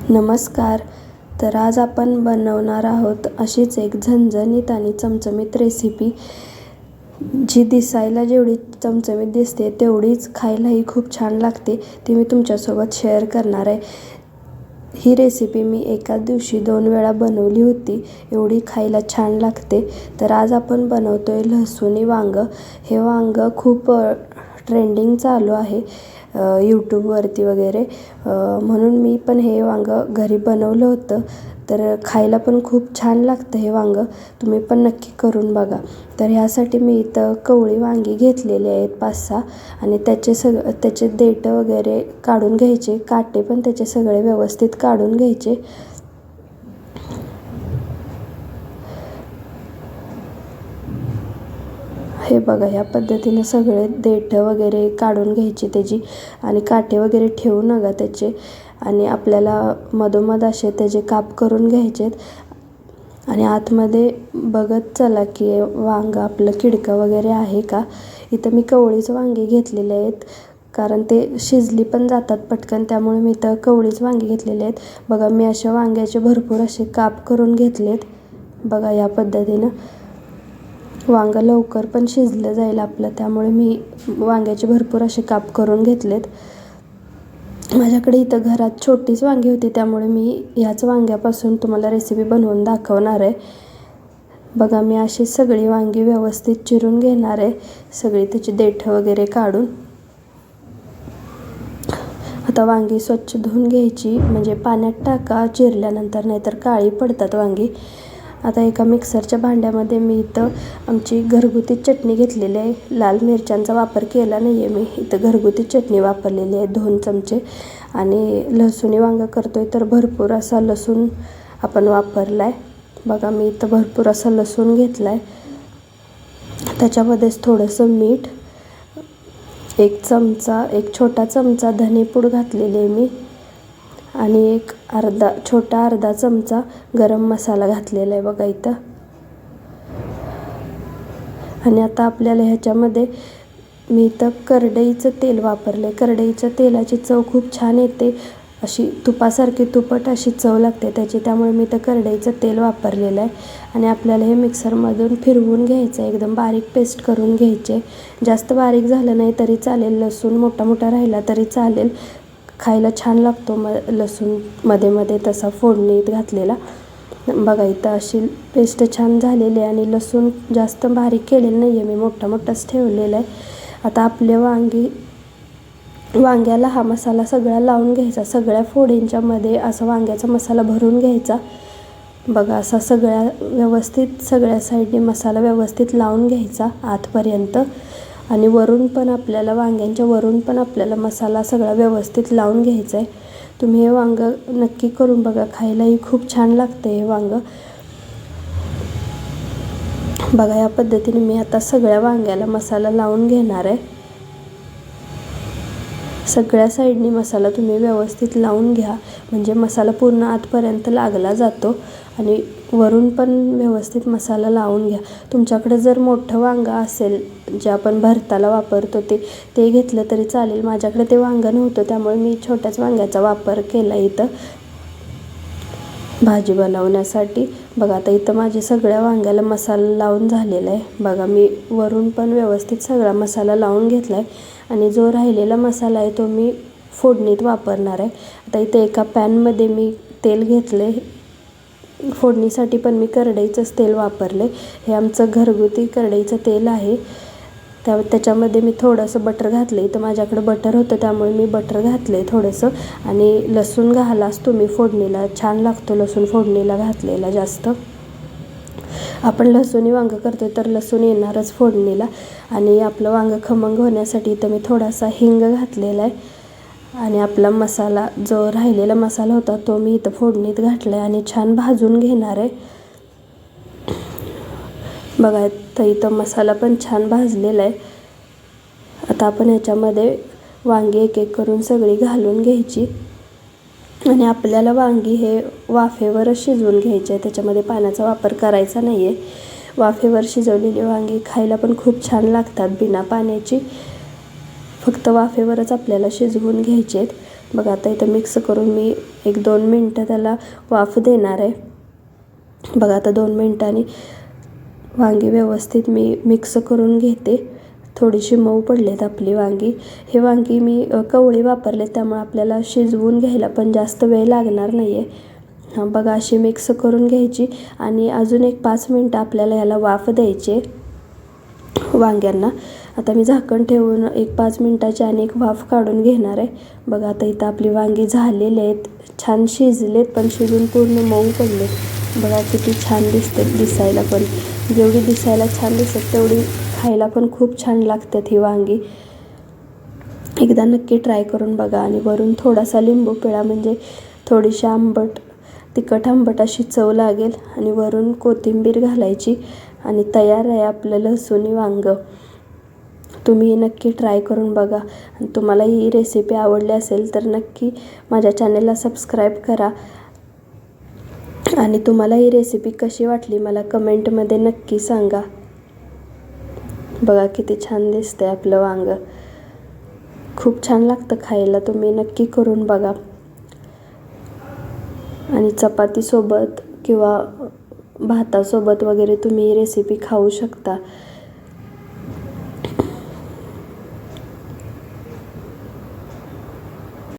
नमस्कार. तर आज आपण बनवणार आहोत अशीच एक झणझणीत आणि चमचमीत रेसिपी, जी दिसायला जेवढी चमचमीत दिसते तेवढीच खायलाही खूप छान लागते. ती मी तुमच्यासोबत शेअर करणार आहे. ही रेसिपी मी एकाच दिवशी 2 वेळा बनवली होती. एवढी खायला छान लागते. तर आज आपण बनवतोय लसूणी वांगं. हे वांगं खूप ट्रेंडिंग चालू आहे यूट्यूबवरती वगैरे, म्हणून मी पण हे वांगं घरी बनवलं होतं. तर खायला पण खूप छान लागतं हे वांगं. तुम्ही पण नक्की करून बघा. तर ह्यासाठी मी इथं कवळी वांगी घेतलेली आहेत 5-6, आणि त्याचे देठं वगैरे काढून घ्यायचे. काटे पण त्याचे सगळे व्यवस्थित काढून घ्यायचे. हे बघा, ह्या पद्धतीनं सगळे देठं वगैरे काढून घ्यायची त्याची, आणि काटे वगैरे ठेवू नका त्याचे. आणि आपल्याला मधोमध असे त्याचे काप करून घ्यायचे. आणि आतमध्ये बघत चला की वांगं आपलं किडकं वगैरे आहे का. इथं मी कवळीच वांगी घेतलेले आहेत, कारण ते शिजली पण जातात पटकन, त्यामुळे मी इथं कवळीच वांगी घेतलेले आहेत. बघा, मी अशा वांग्याचे भरपूर असे काप करून घेतलेत. बघा, या पद्धतीनं वांगं लवकर पण शिजलं जाईल आपलं, त्यामुळे मी वांग्याचे भरपूर असे काप करून घेतलेत. माझ्याकडे इथं घरात छोटीच वांगी होती, त्यामुळे मी ह्याच वांग्यापासून तुम्हाला रेसिपी बनवून दाखवणार आहे. बघा, मी अशी सगळी वांगी व्यवस्थित चिरून घेणार आहे, सगळी त्याची देठं वगैरे काढून. आता वांगी स्वच्छ धुवून घ्यायची, म्हणजे पाण्यात टाका चिरल्यानंतर, नाहीतर काळी पडतात वांगी. आता एका मिक्सरच्या भांड्यामध्ये मी इथं आमची घरगुती चटणी घेतलेली आहे. लाल मिरच्यांचा वापर केला नाही आहे मी. इथं घरगुती चटणी वापरलेली आहे 2 चमचे. आणि लसूणी वांगं करतो आहे तर भरपूर असा लसूण आपण वापरला आहे. बघा, मी इथं भरपूर असा लसूण घेतला आहे. त्याच्यामध्येच थोडंसं मीठ, एक छोटा चमचा धनेपूड घातलेली आहे मी, आणि अर्धा चमचा गरम मसाला घातलेला आहे बघा इथं. आणि आता आपल्याला ह्याच्यामध्ये मी इथं करडईचं तेल वापरलं आहे. करडईच्या तेलाची चव खूप छान येते, अशी तुपासारखी तुपट अशी चव लागते त्याची, त्यामुळे मी इथं करडईचं तेल वापरलेलं आहे. आणि आपल्याला हे मिक्सरमधून फिरवून घ्यायचं आहे, एकदम बारीक पेस्ट करून घ्यायचे. जास्त बारीक झालं नाही तरी चालेल, लसूण मोठा मोठा राहिला तरी चालेल, खायला छान लागतो लसूण मध्ये मध्ये तसा फोडणीत घातलेला. बघा, इथं अशी पेस्ट छान झालेली आहे, आणि लसूण जास्त बारीक केलेलं नाही आहे मी, मोठाच ठेवलेला आहे. आता आपले वांग्याला हा मसाला सगळा लावून घ्यायचा. सगळ्या फोडींच्यामध्ये असा वांग्याचा मसाला भरून घ्यायचा. बघा, असा सगळ्या साईडने मसाला व्यवस्थित लावून घ्यायचा आतपर्यंत. आणि वांग्यांच्या वरून पण आपल्याला मसाला सगळा व्यवस्थित लावून घ्यायचा आहे. तुम्ही हे वांगं नक्की करून बघा, खायलाही खूप छान लागतं हे वांगं. बघा, या पद्धतीने मी आता सगळ्या वांग्याला मसाला लावून घेणार आहे. सगळ्या साईडनी मसाला तुम्ही व्यवस्थित लावून घ्या, म्हणजे मसाला पूर्ण आतपर्यंत लागला जातो. आणि वरून पण व्यवस्थित मसाला लावून घ्या. तुमच्याकडे जर मोठं वांगं असेल, जे आपण भरताला वापरतो ते घेतलं तरी चालेल. माझ्याकडे ते वांगं नव्हतं, त्यामुळे मी छोट्याच वांग्याचा वापर केला इथं भाजी बनवण्यासाठी. बघा, आता इथं माझ्या सगळ्या वांग्याला मसाला लावून झालेला आहे. बघा, मी वरून पण व्यवस्थित सगळा मसाला लावून घेतला आहे, आणि जो राहिलेला मसाला आहे तो मी फोडणीत वापरणार आहे. आता इथे एका पॅनमध्ये मी तेल घेतले. फोडणीसाठी पण मी करडईचंच तेल वापरले. हे आमचं घरगुती करडईचं तेल आहे. त्याच्यामध्ये मी थोडंसं बटर घातलं. तर माझ्याकडं बटर होतं, त्यामुळे मी बटर घातले थोडंसं. आणि लसूण घालाच तुम्ही फोडणीला, छान लागतो लसूण फोडणीला घातलेला जास्त. आपण लसूणी वांगं करतो तर लसूण येणारच फोडणीला. आणि आपलं वांगं खमंग होण्यासाठी इथं मी थोडासा हिंग घातलेला आहे. आणि आपला मसाला, जो राहिलेला मसाला होता तो मी इथं फोडणीत घातला आहे, आणि छान भाजून घेणार आहे. बघा, तर इथं मसाला पण छान भाजलेला आहे. आता आपण ह्याच्यामध्ये वांगी एक एक करून सगळी घालून घ्यायची. आणि आपल्याला वांगी हे वाफेवरच शिजवून घ्यायचे आहे, त्याच्यामध्ये पाण्याचा वापर करायचा नाही आहे. वाफेवर शिजवलेली वांगी खायला पण खूप छान लागतात बिना पाण्याची. फक्त वाफेवरच आपल्याला शिजवून घ्यायचे आहेत. बघा आता इथं मिक्स करून मी 1-2 मिनटं त्याला वाफ देणार आहे. बघा आता 2 मिनटांनी वांगी व्यवस्थित मी मिक्स करून घेते. थोडीशी मऊ पडलेत आपली वांगी. हे वांगी मी कवळी वापरले, त्यामुळे आपल्याला शिजवून घ्यायला पण जास्त वेळ लागणार नाही आहे. बघा अशी मिक्स करून घ्यायची आणि अजून एक 5 मिनटं आपल्याला याला वाफ द्यायची वांग्यांना. आता मी झाकण ठेवून एक 5 मिनटाची आणि एक वाफ काढून घेणार आहे. बघा आता इथं आपली वांगी झालेली आहेत, छान शिजलेत, पण शिजून पूर्ण मऊ पडलेत. बघा किती छान दिसते दिसायला पण. जेवढी दिसायला छान दिसत तेवढी खायला पण खूप छान लागतात ही वांगी. एकदा नक्की ट्राय करून बघा. आणि वरून थोडासा लिंबू पिळा, म्हणजे थोडीशी तिखट आंबट अशी चव लागेल. आणि वरून कोथिंबीर घालायची आणि तयार आहे आपलं लसूणी वांगं. तुम्ही नक्की ट्राय करून बघा. आणि तुम्हाला ही रेसिपी आवडली असेल तर नक्की माझ्या चॅनलला सबस्क्राईब करा. आणि तुम्हाला ही रेसिपी कशी वाटली मला कमेंटमध्ये नक्की सांगा. बघा किती छान दिसतंय आपलं वांगं. खूप छान लागतं खायला. तुम्ही नक्की करून बघा. आणि चपातीसोबत किंवा भातासोबत वगैरे तुम्ही ही रेसिपी खाऊ शकता.